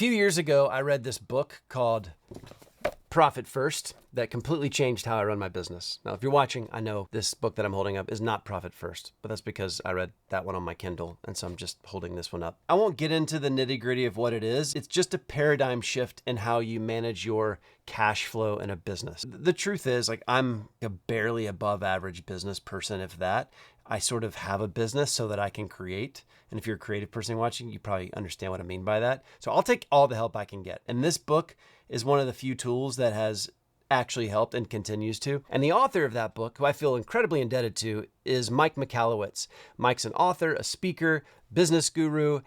few years ago, I read this book called Profit First that completely changed how I run my business. Now, if you're watching, I know this book that I'm holding up is not Profit First, but that's because I read that one on my Kindle, and so I'm just holding this one up. I won't get into the nitty-gritty of what it is. It's just a paradigm shift in how you manage your cash flow in a business. The truth is, like, I'm a barely above average business person, if that. I sort of have a business so that I can create. And if you're a creative person watching, you probably understand what I mean by that. So I'll take all the help I can get. And this book is one of the few tools that has actually helped and continues to. And the author of that book, who I feel incredibly indebted to, is Mike Michalowicz. Mike's an author, a speaker, business guru,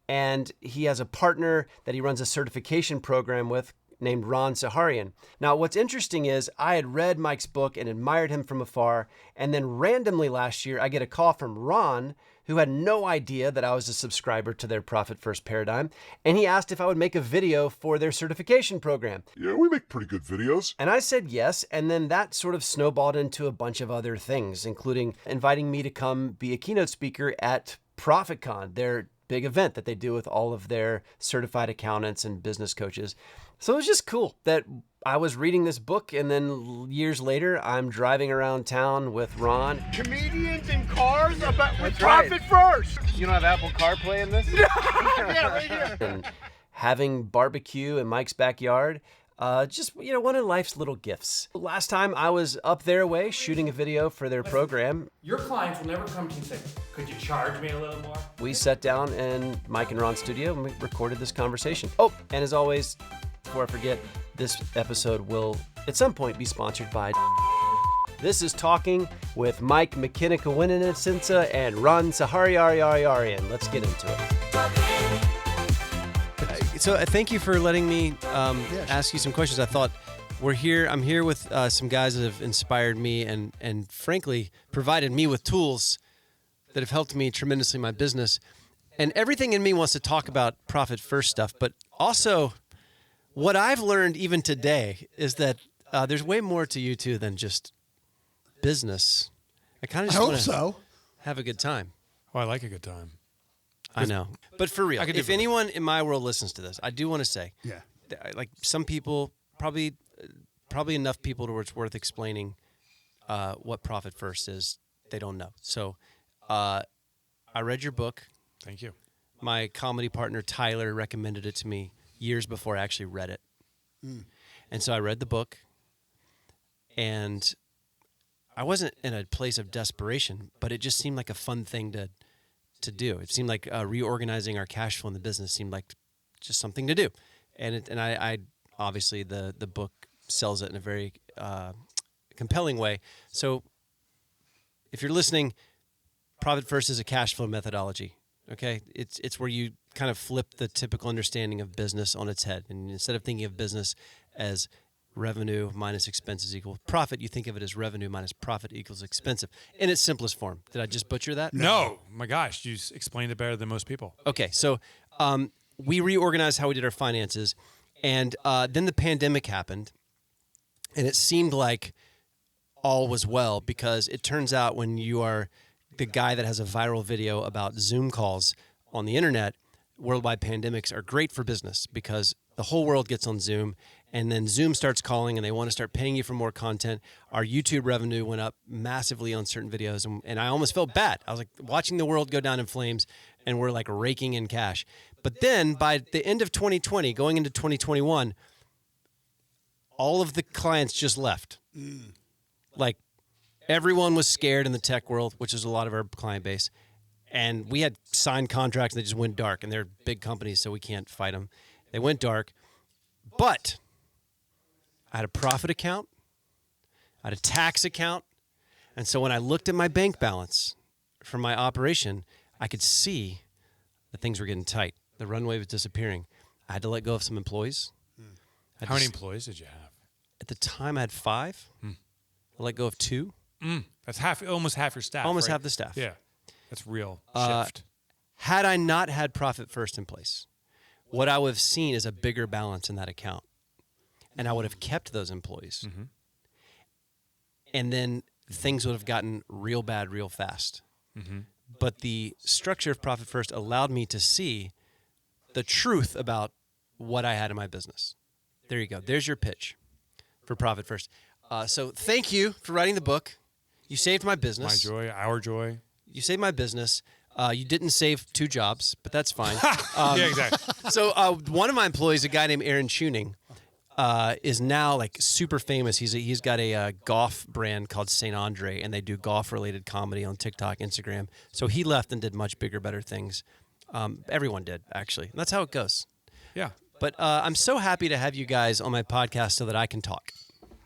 and he has a partner that he runs a certification program with named Saharyan. Now, what's interesting is I had read Mike's book and admired him from afar, and then randomly last year, I get a call from Ron, who had no idea that I was a subscriber to their Profit First paradigm, and he asked if I would make a video for their certification program. Yeah, we make pretty good videos. And I said yes, and then that sort of snowballed into a bunch of other things, including inviting me to come be a keynote speaker at ProfitCon, their big event that they do with all of their certified accountants and business coaches. So it was just cool that I was reading this book, and then years later, I'm driving around town with Ron. Comedians in cars with Profit First. You don't have Apple CarPlay in this? Yeah, right here. And having barbecue in Mike's backyard. Just, one of life's little gifts. Last time I was up their way shooting a video for their program. Your clients will never come to you and say, could you charge me a little more? We sat down in Mike and Ron's studio and we recorded this conversation. Oh, and as always, before I forget, this episode will at some point be sponsored by. This is Talking with Mike McKinnick-Winninitsinsa and Ron Saharyan. Let's get into it. So thank you for letting me ask you some questions. I thought I'm here with some guys that have inspired me and frankly provided me with tools that have helped me tremendously in my business. And everything in me wants to talk about Profit First stuff, but also what I've learned even today is that there's way more to you two than just business. I kind of just want to have a good time. Oh, I like a good time. I know. But for real, if anyone in my world listens to this, I do want to say, like some people, probably enough people to where it's worth explaining what Profit First is. They don't know. So I read your book. Thank you. My comedy partner, Tyler, recommended it to me years before I actually read it. And so I read the book, and I wasn't in a place of desperation, but it just seemed like a fun thing to do. It seemed like reorganizing our cash flow in the business seemed like just something to do. And I obviously the book sells it in a very compelling way. So if you're listening, Profit First is a cash flow methodology. Okay, it's where you kind of flip the typical understanding of business on its head, and instead of thinking of business as revenue minus expenses equal profit, you think of it as revenue minus profit equals expensive in its simplest form. Did I just butcher that? No, my gosh, you explained it better than most people. Okay, so we reorganized how we did our finances, and then the pandemic happened, and it seemed like all was well because it turns out when you are the guy that has a viral video about Zoom calls on the internet, worldwide pandemics are great for business because the whole world gets on Zoom, and then Zoom starts calling and they want to start paying you for more content. Our YouTube revenue went up massively on certain videos, and I almost felt bad. I was like watching the world go down in flames, and we're like raking in cash. But then by the end of 2020, going into 2021, all of the clients just left. Like, everyone was scared in the tech world, which is a lot of our client base. And we had signed contracts and they just went dark. And they're big companies, so we can't fight them. They went dark. But I had a profit account. I had a tax account. And so when I looked at my bank balance for my operation, I could see that things were getting tight. The runway was disappearing. I had to let go of some employees. How many employees did you have? At the time, I had 5. I let go of 2. That's almost half your staff. Almost right? half the staff. Yeah, that's real shift. Had I not had Profit First in place, what I would have seen is a bigger balance in that account, and I would have kept those employees. And then things would have gotten real bad real fast. But the structure of Profit First allowed me to see the truth about what I had in my business. There you go. There's your pitch for Profit First. So thank you for writing the book. You saved my business. My joy, our joy. You saved my business. You didn't save 2 jobs, but that's fine. Yeah, exactly. So one of my employees, a guy named Aaron Tuning, is now like super famous. He's got a golf brand called St. Andre, and they do golf-related comedy on TikTok, Instagram. So he left and did much bigger, better things. Everyone did, actually. And that's how it goes. Yeah. But I'm so happy to have you guys on my podcast so that I can talk.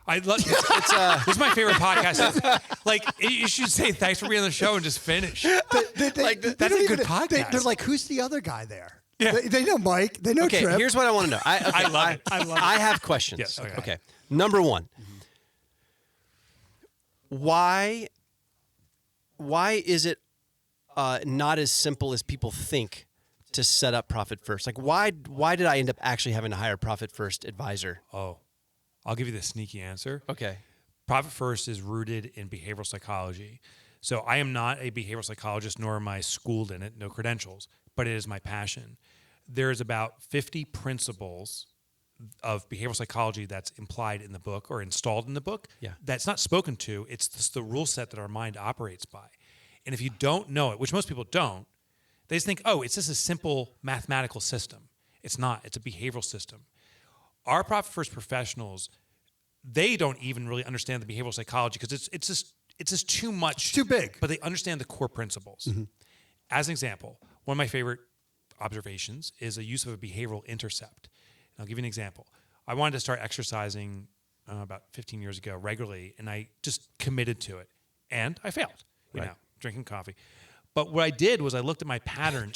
I love this is my favorite podcast. Like you should say thanks for being on the show and just finish. That's a good podcast. They're like, who's the other guy there? Yeah. They know Mike. They know Okay, Tripp. here's what I want to know. I love it. I have questions. Yes, okay. Number one, why is it not as simple as people think to set up Profit First? Like, why did I end up actually having to hire a Profit First advisor? Oh, I'll give you the sneaky answer. Okay. Profit First is rooted in behavioral psychology. So I am not a behavioral psychologist, nor am I schooled in it, no credentials, but it is my passion. There's about 50 principles of behavioral psychology that's implied in the book or installed in the book. Yeah. That's not spoken to. It's just the rule set that our mind operates by. And if you don't know it, which most people don't, they just think, oh, it's just a simple mathematical system. It's not. It's a behavioral system. Our Profit First professionals, they don't even really understand the behavioral psychology because it's just too much. It's too big. But they understand the core principles. As an example, one of my favorite observations is a use of a behavioral intercept. And I'll give you an example. I wanted to start exercising about 15 years ago regularly, and I just committed to it. And I failed, you know, drinking coffee. But what I did was I looked at my pattern.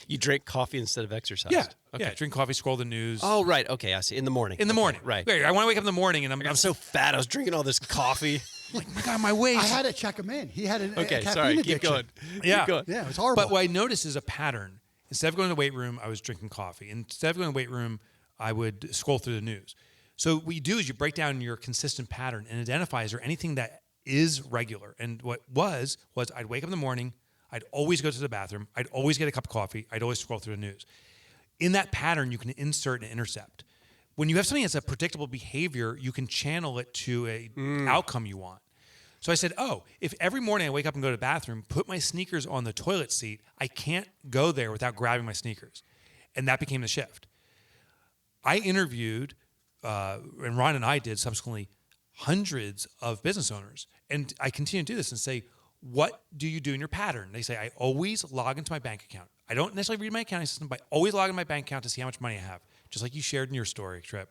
You drank coffee instead of exercise? Yeah. Okay. Yeah, drink coffee, scroll the news. Oh, right. Okay, I see. In the morning. In the morning. Right. I want to wake up in the morning, and I'm so fat. I was drinking all this coffee. like, my God, my waist. I had to check him in. He had a Okay, caffeine sorry. addiction. Keep going. Yeah. Keep going. Yeah, it was horrible. But what I noticed is a pattern. Instead of going to the weight room, I was drinking coffee. Instead of going to the weight room, I would scroll through the news. So what you do is you break down your consistent pattern and identify, is there anything that is regular? And what was I'd wake up in the morning, I'd always go to the bathroom, I'd always get a cup of coffee, I'd always scroll through the news. In that pattern, you can insert and intercept. When you have something that's a predictable behavior, you can channel it to a outcome you want. So I said, oh, if every morning I wake up and go to the bathroom, put my sneakers on the toilet seat, I can't go there without grabbing my sneakers. And that became the shift. I interviewed, and Ron and I did subsequently, hundreds of business owners. And I continue to do this and say, what do you do in your pattern? They say, I always log into my bank account. I don't necessarily read my accounting system, but I always log into my bank account to see how much money I have, just like you shared in your story, Tripp.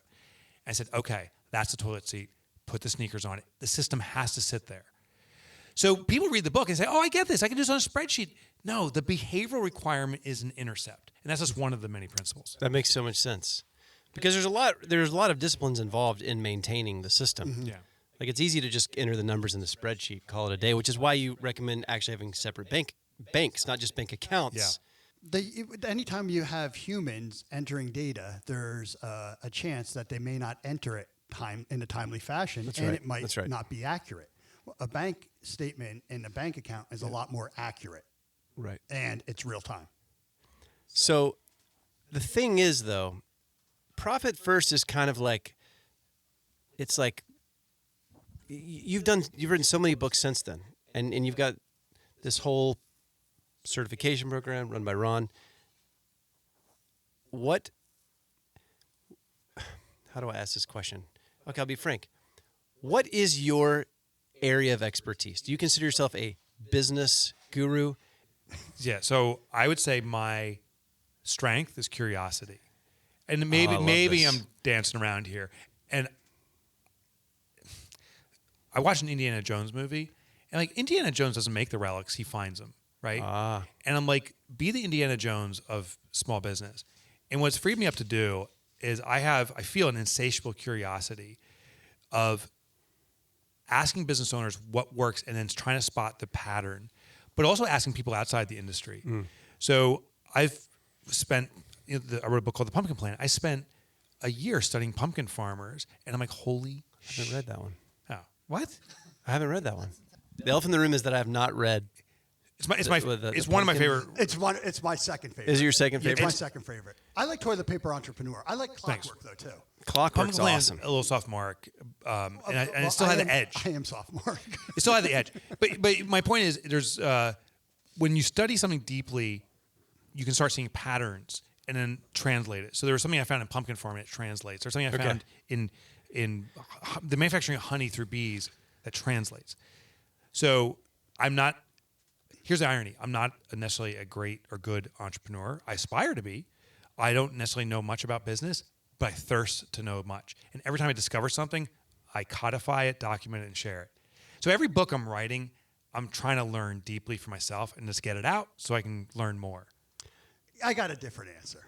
I said, okay, that's the toilet seat. Put the sneakers on it. The system has to sit there. So people read the book and say, oh, I get this. I can do this on a spreadsheet. No, the behavioral requirement is an intercept. And that's just one of the many principles. That makes so much sense. Because there's a lot of disciplines involved in maintaining the system. Yeah. Like it's easy to just enter the numbers in the spreadsheet, call it a day, which is why you recommend actually having separate banks, not just bank accounts. Anytime you have humans entering data, there's a chance that they may not enter it in a timely fashion, it might not be accurate. A bank statement in a bank account is a lot more accurate. Right. And it's real time. So the thing is, though, Profit First is kind of like, it's like, you've written so many books since then, and you've got this whole certification program run by Ron. How do I ask this question? Okay, I'll be frank. What is your area of expertise? Do you consider yourself a business guru? Yeah, so I would say my strength is curiosity. And maybe I'm dancing around here. And I watched an Indiana Jones movie, and like Indiana Jones doesn't make the relics, he finds them, right? And I'm like, be the Indiana Jones of small business. And what's freed me up to do is I feel an insatiable curiosity of asking business owners what works and then trying to spot the pattern, but also asking people outside the industry. So I've spent, I wrote a book called The Pumpkin Plan. I spent a year studying pumpkin farmers, and I'm like, holy I haven't read that one. Oh, what? I haven't read that one. The elephant in the room is that I have not read It's one of my favorite. It's my second favorite. Is it your second Yeah, favorite? it's my second favorite. I like Toilet Paper Entrepreneur. I like Clockwork though too. Clockwork's Pumpkin Land's awesome. a little sophomore, and it still had the edge. I am sophomore. It still had the edge. But my point is, there's when you study something deeply, you can start seeing patterns and then translate it. So there was something I found in pumpkin farming that translates. There's something I found in the manufacturing of honey through bees that translates. So here's the irony. I'm not necessarily a great or good entrepreneur. I aspire to be. I don't necessarily know much about business, but I thirst to know much. And every time I discover something, I codify it, document it, and share it. So every book I'm writing, I'm trying to learn deeply for myself and just get it out so I can learn more. I got a different answer.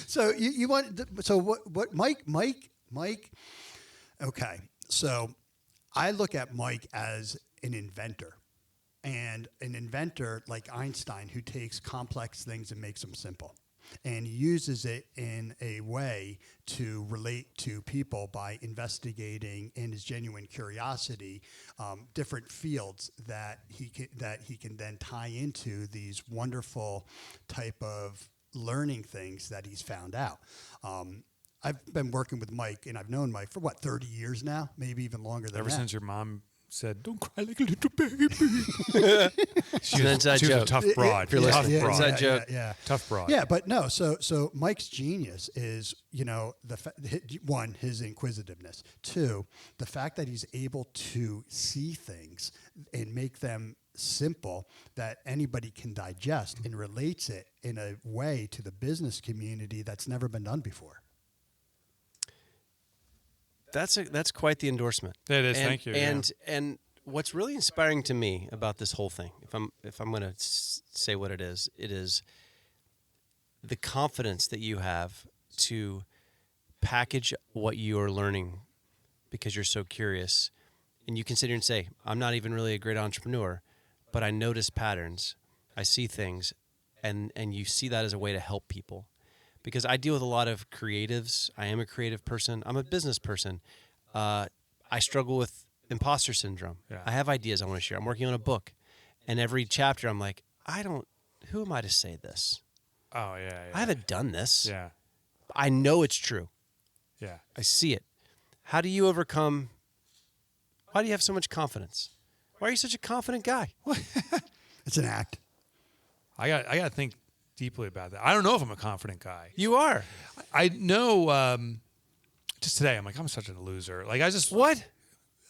So you want? So what? Mike. Okay. So I look at Mike as an inventor, and an inventor like Einstein who takes complex things and makes them simple, and uses it in a way to relate to people by investigating in his genuine curiosity different fields that he can then tie into these wonderful type of learning things that he's found out. I've been working with Mike, and I've known Mike for 30 years now, maybe even longer than Ever that. since your mom said, "Don't cry like a little baby." She was a tough broad. Tough yeah, broad. yeah, Inside joke. Yeah. Tough broad. Yeah, but no. So Mike's genius is, one, his inquisitiveness. Two, the fact that he's able to see things and make them simple that anybody can digest and relates it in a way to the business community that's never been done before. That's quite the endorsement. It is. Thank you. And what's really inspiring to me about this whole thing, if I'm going to say what it is the confidence that you have to package what you are learning because you're so curious, and you can sit here and say, "I'm not even really a great entrepreneur, but I notice patterns, I see things," and you see that as a way to help people. Because I deal with a lot of creatives. I am a creative person. I'm a business person. I struggle with imposter syndrome. Yeah. I have ideas I want to share. I'm working on a book. And every chapter I'm like, who am I to say this? Oh, yeah. I haven't done this. Yeah. I know it's true. Yeah. I see it. Why do you have so much confidence? Why are you such a confident guy? It's an act. I got to think deeply about that. I don't know if I'm a confident guy. You are. I know. Just today, I'm like, I'm such a loser. Like, I just wanted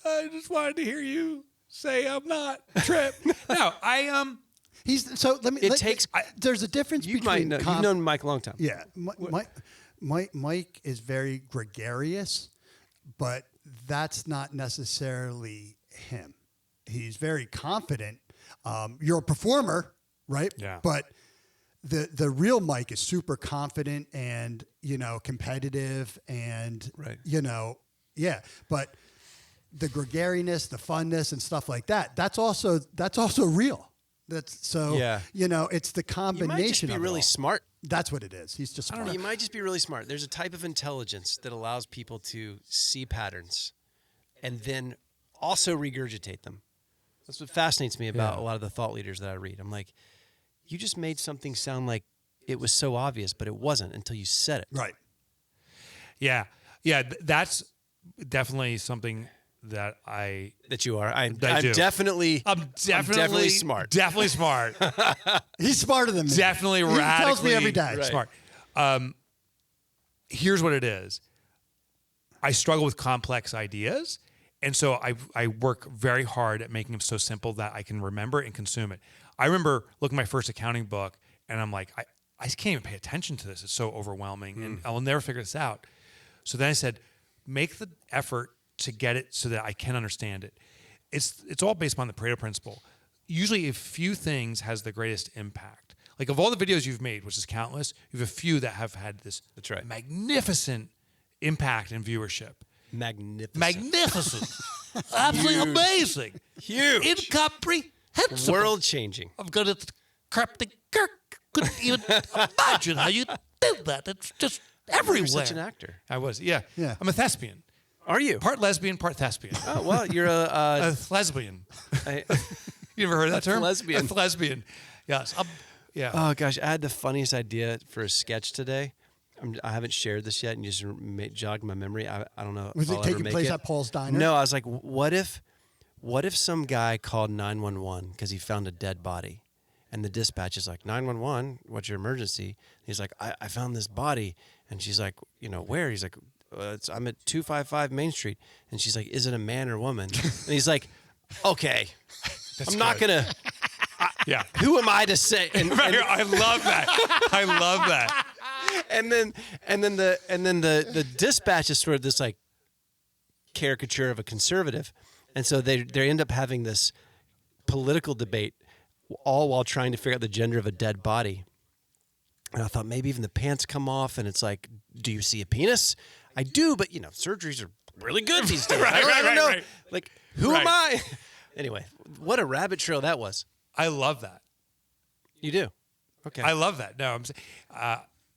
to hear you say I'm not Tripp. No, there's a difference between. You've known Mike a long time. Yeah, Mike is very gregarious, but that's not necessarily him. He's very confident. You're a performer, right? Yeah. But the real Mike is super confident and competitive and But the gregariness, the funness, and stuff like that. That's also real. It's the combination. You might just be really smart. That's what it is. He's just smart. You might just be really smart. There's a type of intelligence that allows people to see patterns and then also regurgitate them. That's what fascinates me about a lot of the thought leaders that I read. I'm like, you just made something sound like it was so obvious, but it wasn't until you said it. Right. Yeah. That's definitely something that you are. I'm do. definitely smart. Definitely smart. He's smarter than me. Definitely he radically tells me every day. Smart. Here's what it is. I struggle with complex ideas. And so I work very hard at making them so simple that I can remember it and consume it. I remember looking at my first accounting book, and I'm like, I just can't even pay attention to this. It's so overwhelming, and I'll never figure this out. So then I said, make the effort to get it so that I can understand it. It's all based upon the Pareto principle. Usually a few things has the greatest impact. Like of all the videos you've made, which is countless, you have a few that have had this magnificent impact and viewership. Magnificent. Absolutely amazing. Huge. Incomprehensible. World changing. I'm going to crap the Kirk. Couldn't even imagine how you did that. It's just everywhere. You're such an actor. I was, yeah. I'm a thespian. Are you? Part lesbian, part thespian. Oh, well, you're a lesbian. You ever heard that term? Lesbian. A lesbian. Yes. Yeah. Oh gosh, I had the funniest idea for a sketch today. I haven't shared this yet, and you just jogged my memory. I don't know. Was if it I'll ever taking make place it. at Paul's Diner? No, I was like, what if some guy called 911 because he found a dead body, and the dispatch is like, 911, what's your emergency? He's like, I found this body, and she's like, where? He's like, I'm at 255 Main Street, and she's like, is it a man or woman? And he's like, okay, I'm not gonna. Yeah. Who am I to say? I love that. I love that. And then the dispatch is sort of this like caricature of a conservative, and so they end up having this political debate, all while trying to figure out the gender of a dead body. And I thought maybe even the pants come off, and it's like, do you see a penis? I do, but surgeries are really good these days. I don't know. Like, who am I? Anyway, what a rabbit trail that was. I love that. You do? Okay. I love that. No,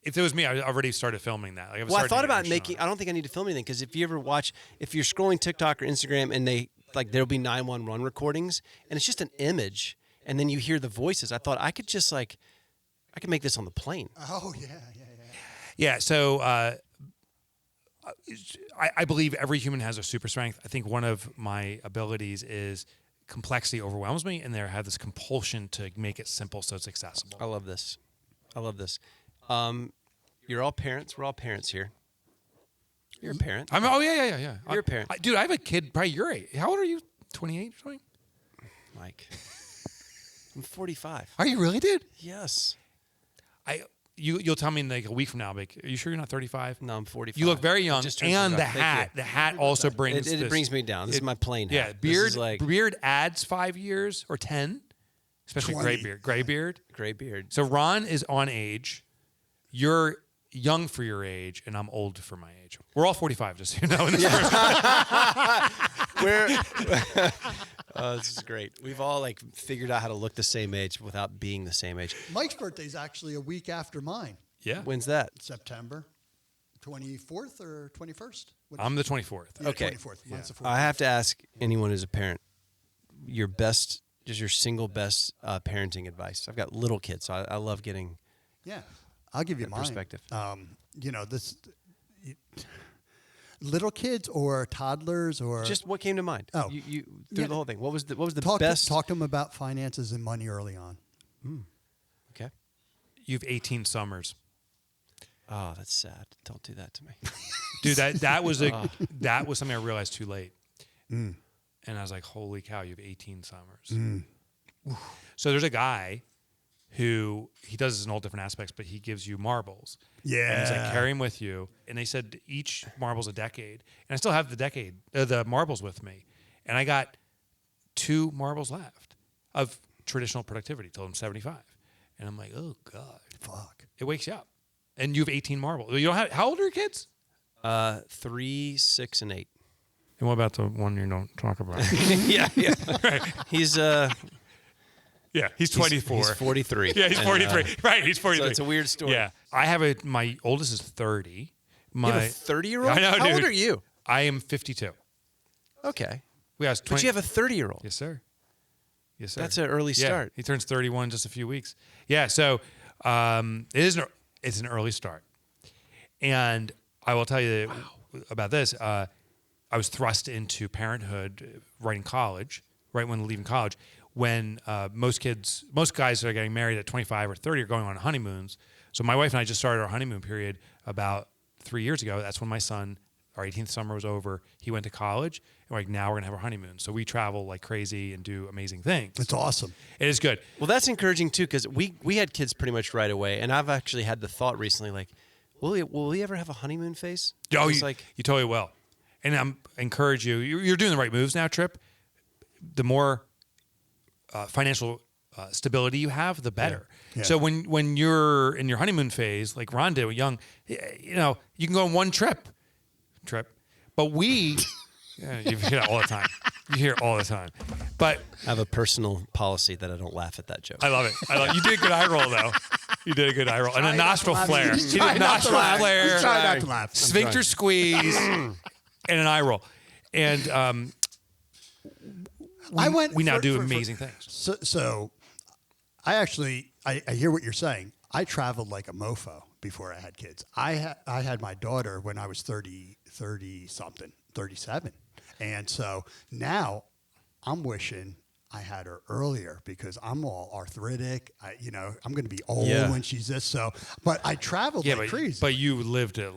if it was me, I already started filming that. Like, I thought about making. I don't think I need to film anything because if you're scrolling TikTok or Instagram and there'll be 911 recordings and it's just an image and then you hear the voices. I thought I could just I could make this on the plane. Oh yeah. Yeah. So I believe every human has a super strength. I think one of my abilities is complexity overwhelms me, and I have this compulsion to make it simple so it's accessible. I love this. You're all parents. We're all parents here. You're a parent. Yeah. You're a parent. Dude, I have a kid probably your age. How old are you? 28 or something? Mike. I'm 45. Are you really, dude? Yes. You'll tell me in like a week from now, like, are you sure you're not 35? No, I'm 45. You look very young, Just turned and 45. the hat also brings It brings me down. This is my plane Yeah, hat. This is beard adds 5 years or 10, especially 20. gray beard. gray beard. So Ron is on age. You're young for your age, and I'm old for my age. We're all 45, just so you know. This is great. We've all figured out how to look the same age without being the same age. Mike's birthday is actually a week after mine. Yeah. When's that? September 24th or 21st? I'm the 24th. Yeah, Okay. 24th. Mine's the 14th. I have to ask anyone who's a parent, your single best parenting advice. I've got little kids, so I love getting Yeah, I'll give you mine. perspective. Little kids or toddlers or Just what came to mind? Oh. You through the whole thing. What was the talk best? talk to them about finances and money early on. Okay. You have 18 summers. Oh, that's sad. Don't do that to me. Dude, that was something I realized too late. And I was like, holy cow, you have 18 summers. So there's a guy who, he does this in all different aspects, but he gives you marbles. Yeah. And he's like, carry them with you. And they said each marble's a decade. And I still have the marbles with me. And I got 2 marbles left of traditional productivity till I'm 75. And I'm like, oh God. Fuck. It wakes you up. And you have 18 marbles. You don't have, how old are your kids? 3, 6, and 8. And what about the one you don't talk about? yeah. Right. He's he's 24. He's 43. Yeah, he's 43. Right, he's 43. So it's a weird story. Yeah. I have my oldest is 30. You have a 30-year-old? I know, How dude. old are you? I am 52. Okay. But you have a 30-year-old. Yes, sir. Yes, sir. That's an early start. He turns 31 in just a few weeks. Yeah, so it's an early start. And I will tell you about this. I was thrust into parenthood right in college, right when leaving college, when most guys that are getting married at 25 or 30 are going on honeymoons. So my wife and I just started our honeymoon period about 3 years ago. That's when my son, our 18th summer was over. He went to college, and now we're going to have our honeymoon. So we travel like crazy and do amazing things. It's awesome. It is good. Well, that's encouraging, too, because we had kids pretty much right away. And I've actually had the thought recently, will we ever have a honeymoon phase? Oh, you totally will. And I encourage you. You're doing the right moves now, Tripp. The more financial stability you have, the better. Yeah. So when you're in your honeymoon phase, like Ron did, young, you can go on one trip. But you hear it all the time. You hear it all the time. But I have a personal policy that I don't laugh at that joke. I love it. You did a good eye roll, though. You did a good eye roll. And a nostril flare. He's He did trying not to nostril laugh. flare. He's trying not to laugh. Sphincter squeeze. And an eye roll. And we now do amazing things. So I hear what you're saying. I traveled like a mofo before I had kids. I had my daughter when I was 30-something, 37. And so now I'm wishing I had her earlier because I'm all arthritic. I'm going to be old when she's this. So, but I traveled like crazy. But you lived it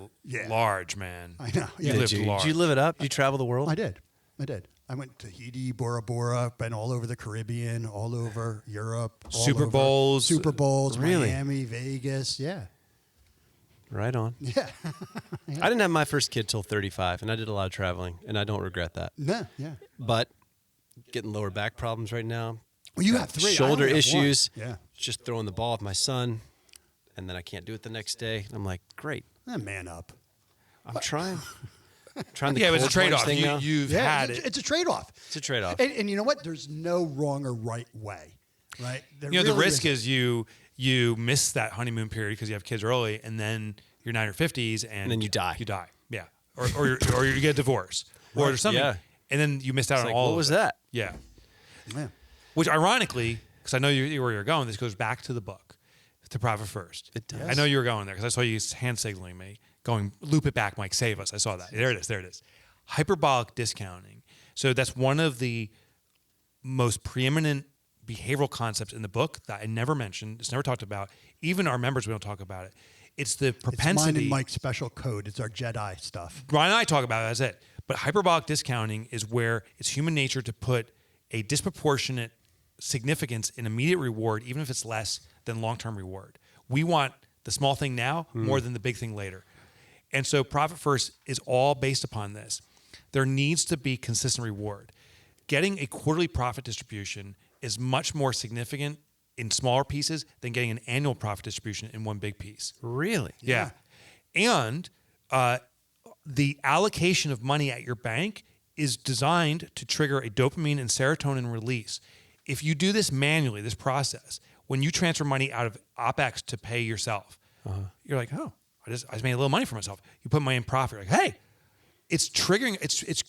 large, man. I know. You lived large. Did you live it up? Did you travel the world? I did. I went to Tahiti, Bora Bora, been all over the Caribbean, all over Europe. Super Bowls. Really? Miami, Vegas. Yeah. Right on. Yeah. I didn't have my first kid till 35, and I did a lot of traveling, and I don't regret that. No, yeah. But getting lower back problems right now. Well, you have 3. Shoulder I only have issues. 1. Yeah. Just throwing the ball with my son, and then I can't do it the next day. I'm like, great. Man up. I'm trying. Trying the Yeah, it's a cold plunge trade-off. thing now. You've had it. It's a trade-off. It's a trade-off. And you know what? There's no wrong or right way, right? The risk is you miss that honeymoon period because you have kids early, and then you're now in your 50s, and then you die. You die, yeah, or you get divorced, or there's something, Yeah. and then you missed out It's on like, all. what of was it. that? Yeah. Yeah. Which ironically, because I know where you're going, this goes back to the book, to Profit First. It does. I know you were going there because I saw you hand signaling me, going, loop it back, Mike, save us. I saw that. There it is. Hyperbolic discounting. So that's one of the most preeminent behavioral concepts in the book that I never mentioned. It's never talked about. Even our members, we don't talk about it. It's the propensity. It's mine and Mike's special code. It's our Jedi stuff. Brian and I talk about it, that's it. But hyperbolic discounting is where it's human nature to put a disproportionate significance in immediate reward, even if it's less than long-term reward. We want the small thing now more than the big thing later. And so Profit First is all based upon this. There needs to be consistent reward. Getting a quarterly profit distribution is much more significant in smaller pieces than getting an annual profit distribution in one big piece. Really? Yeah. And the allocation of money at your bank is designed to trigger a dopamine and serotonin release. If you do this manually, this process, when you transfer money out of OpEx to pay yourself, you're like, oh, I just made a little money for myself. You put money in profit. You're like, hey, it's triggering, it's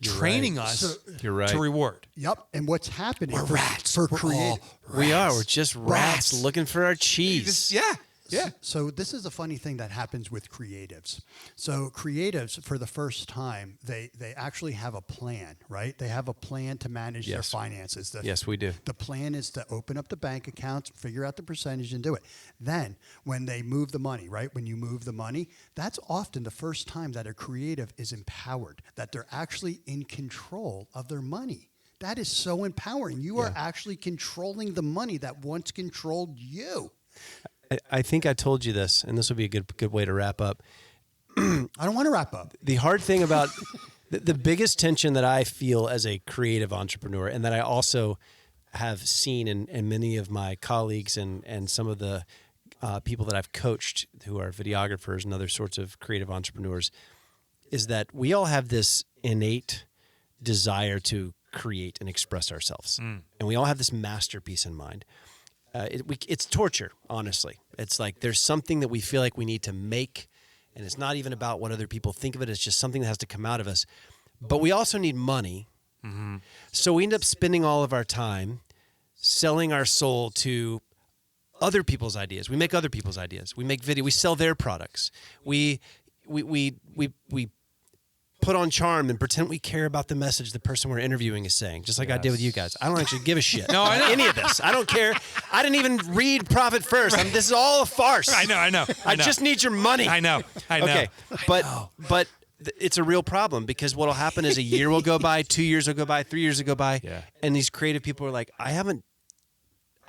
training us You're right. to reward. Yep. And what's happening We're rats. for We're all creative? We are. We're just rats Rats. looking for our cheese. Yeah. Yeah. So this is a funny thing that happens with creatives. So creatives, for the first time, they actually have a plan, right? They have a plan to manage their Yes. finances. Yes, we do. The plan is to open up the bank accounts, figure out the percentage, and do it. Then, when they move the money, right? When you move the money, that's often the first time that a creative is empowered, that they're actually in control of their money. That is so empowering. You are actually controlling the money that once controlled you. I think I told you this, and this will be a good way to wrap up. I don't want to wrap up. The hard thing about the biggest tension that I feel as a creative entrepreneur, and that I also have seen in many of my colleagues and some of the people that I've coached who are videographers and other sorts of creative entrepreneurs, is that we all have this innate desire to create and express ourselves. And we all have this masterpiece in mind. It's torture, honestly. It's like there's something that we feel like we need to make, and it's not even about what other people think of it. It's just something that has to come out of us. But we also need money. So we end up spending all of our time selling our soul to other people's ideas. We make other people's ideas. We make video. We sell their products. We put on charm and pretend we care about the message the person we're interviewing is saying, just like I did with you guys. I don't actually give a shit. No, I know. Any of this. I don't care. I didn't even read Profit First. This is all a farce. I know. I just need your money. I know. Okay, but it's a real problem because what'll happen is a year will go by, 2 years will go by, 3 years will go by, and these creative people are like, I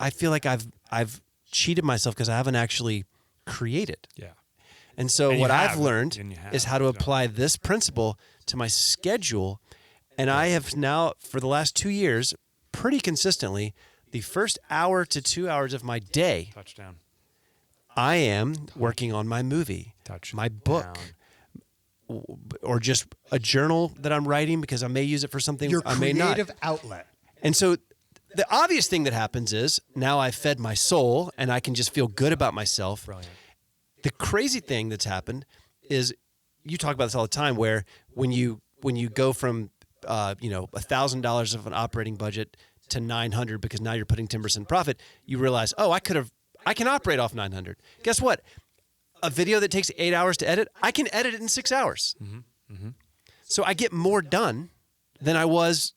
feel like I've cheated myself because I haven't actually created. Yeah. And so And what you I've have, learned and you have, is how to apply this principle to my schedule. And I have now, for the last 2 years, pretty consistently, the first hour to 2 hours of my day, Touchdown. I am working on my movie, my book, or just a journal that I'm writing because I may use it for something Your I may not. creative outlet. And so the obvious thing that happens is now I've fed my soul and I can just feel good about myself. Brilliant. The crazy thing that's happened is you talk about this all the time where when you go from $1,000 of an operating budget to 900 because now you're putting 10% profit, you realize, oh, I can operate off 900. Guess what? A video that takes 8 hours to edit, I can edit it in 6 hours. So I get more done than I was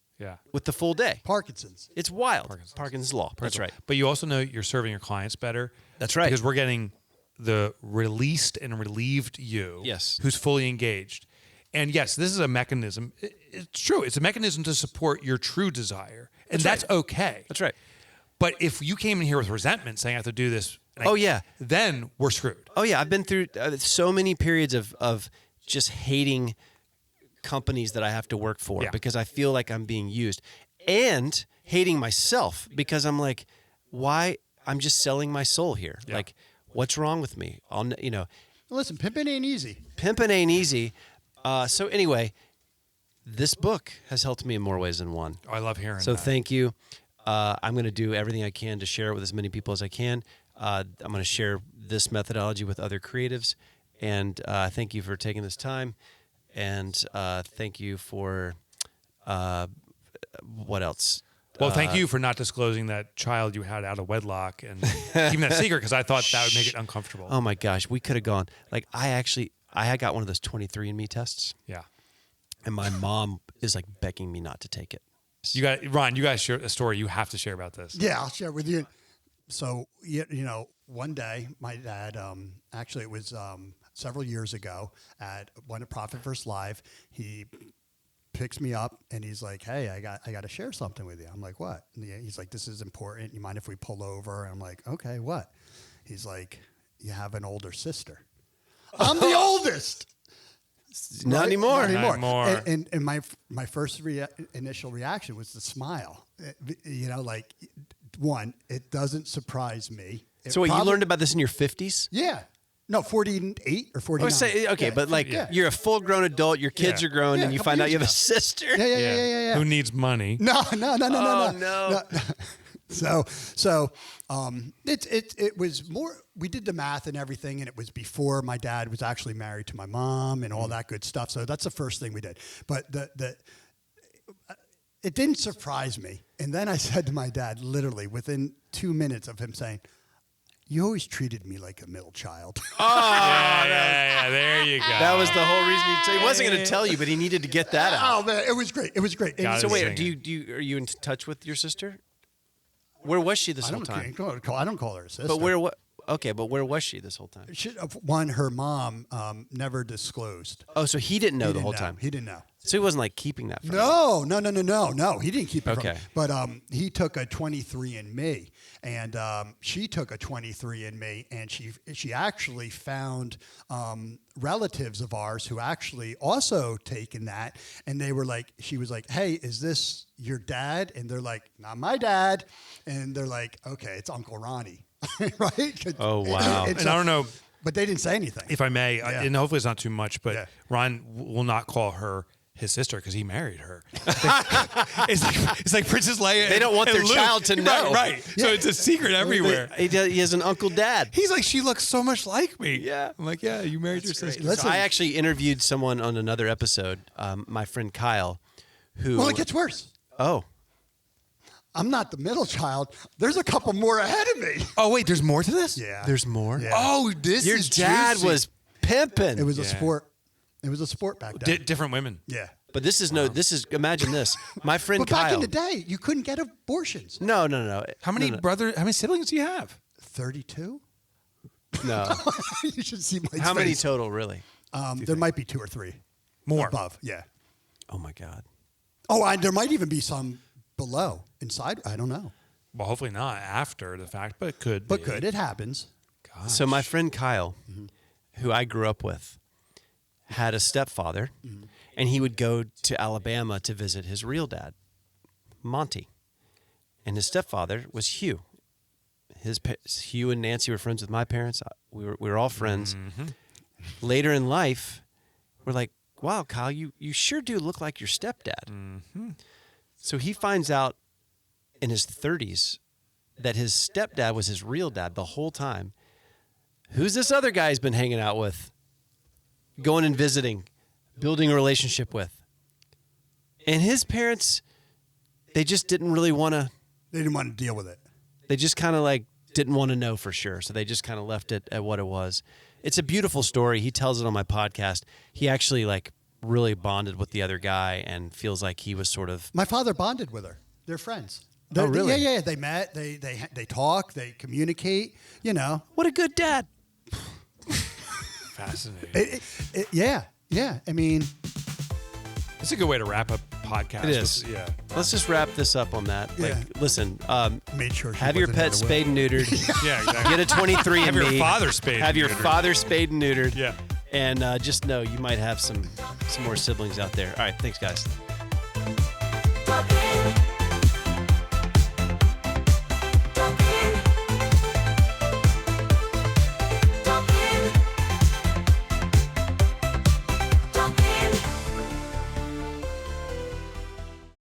with the full day. Parkinson's. It's wild. Parkinson's law. That's right. But you also know you're serving your clients better. That's right. Because we're getting the released and relieved you, who's fully engaged. And yes, this is a mechanism. It's true. It's a mechanism to support your true desire. And that's okay. That's right. But if you came in here with resentment saying I have to do this, then we're screwed. Oh, yeah. I've been through so many periods of just hating companies that I have to work for because I feel like I'm being used, and hating myself because I'm like, why? I'm just selling my soul here. Like, what's wrong with me? Listen, pimping ain't easy. Pimping ain't easy. So anyway, this book has helped me in more ways than one. Oh, I love hearing So that. thank you. I'm going to do everything I can to share it with as many people as I can. I'm going to share this methodology with other creatives. And thank you for taking this time. And thank you for what else? Well, thank you for not disclosing that child you had out of wedlock and keeping that secret, because I thought that would make it uncomfortable. Oh my gosh, we could have gone. Like I had got one of those 23andMe tests. Yeah. And my mom is like begging me not to take it. Ron, you guys share a story you have to share about this. Yeah, I'll share with you. So, one day, my dad, actually it was several years ago at one of Profit First Live, he picks me up and he's like, hey, I got to share something with you. I'm like, what? And he's like, this is important. You mind if we pull over? I'm like, okay, what? He's like, you have an older sister. I'm the oldest. Not anymore. Not anymore. And my first initial reaction was to smile. One, it doesn't surprise me. So wait, you learned about this in your 50s? Yeah. No, 48 or 49. But you're a full-grown adult, your kids are grown, and you find out you have a sister. Yeah. Who needs money? No. Oh, no. So it was more, we did the math and everything, and it was before my dad was actually married to my mom and all that good stuff. So that's the first thing we did. But it didn't surprise me. And then I said to my dad, literally within 2 minutes of him saying, you always treated me like a middle child. Yeah, there you go. That was the whole reason he wasn't going to tell you, but he needed to get that out. Oh man, it was great. It was great. So wait, are you in touch with your sister? Where was she this whole time? I don't call her a sister. But where was she this whole time? Her mom never disclosed. Oh, so he didn't know the whole time. He didn't know. So he wasn't like keeping that from her. No. He didn't keep it from her. But he took a 23andMe, and she took a 23andMe, and she actually found relatives of ours who actually also taken that, and they were like, she was like, hey, is this your dad? And they're like, not my dad. And they're like, okay, it's Uncle Ronnie. Right? Oh, wow. And I don't know. But they didn't say anything. If I may, and hopefully it's not too much, but Ron will not call her his sister because he married her. It's like Princess Leia. They don't want their child to know. Right. So it's a secret everywhere. He has an Uncle Dad. He's like, she looks so much like me. Yeah. I'm like, yeah, you married your sister. So I actually interviewed someone on another episode, my friend Kyle, who... Well, it gets worse. Oh. I'm not the middle child. There's a couple more ahead of me. Oh, wait, there's more to this? Yeah. There's more? Yeah. Oh, Your dad was pimping. It was a sport. It was a sport back then. Different women. Yeah. But imagine this. My friend But Kyle. back in the day, you couldn't get abortions. No. How many how many siblings do you have? 32? No. You should see my How many face. total, really? There might be 2 or 3. More. Above, yeah. Oh, my God. Oh, there might even be some below, inside. I don't know. Well, hopefully not after the fact, but it could But be. good. It happens. Gosh. So my friend Kyle, who I grew up with, had a stepfather, and he would go to Alabama to visit his real dad, Monty. And his stepfather was Hugh. Hugh and Nancy were friends with my parents. We were all friends. Later in life, we're like, wow, Kyle, you sure do look like your stepdad. So he finds out in his 30s that his stepdad was his real dad the whole time. Who's this other guy he's been hanging out with, going and visiting, building a relationship with? And his parents, they just didn't really want to. They didn't want to deal with it. They just kind of like didn't want to know for sure. So they just kind of left it at what it was. It's a beautiful story. He tells it on my podcast. He actually like really bonded with the other guy and feels like he was sort of. My father bonded with her. They're friends. Oh, really? Yeah. They met. They talk. They communicate. You know. What a good dad. Fascinating. Yeah. I mean, It's a good way to wrap up podcast. It is. Yeah. Let's just wrap this up on that. Yeah. Like, listen, made sure she have your wasn't pet in the will. spayed and neutered. Yeah, exactly. Get a 23 Have your father spayed Have and your neutered. father spayed and neutered. Yeah. And just know you might have some more siblings out there. All right. Thanks, guys.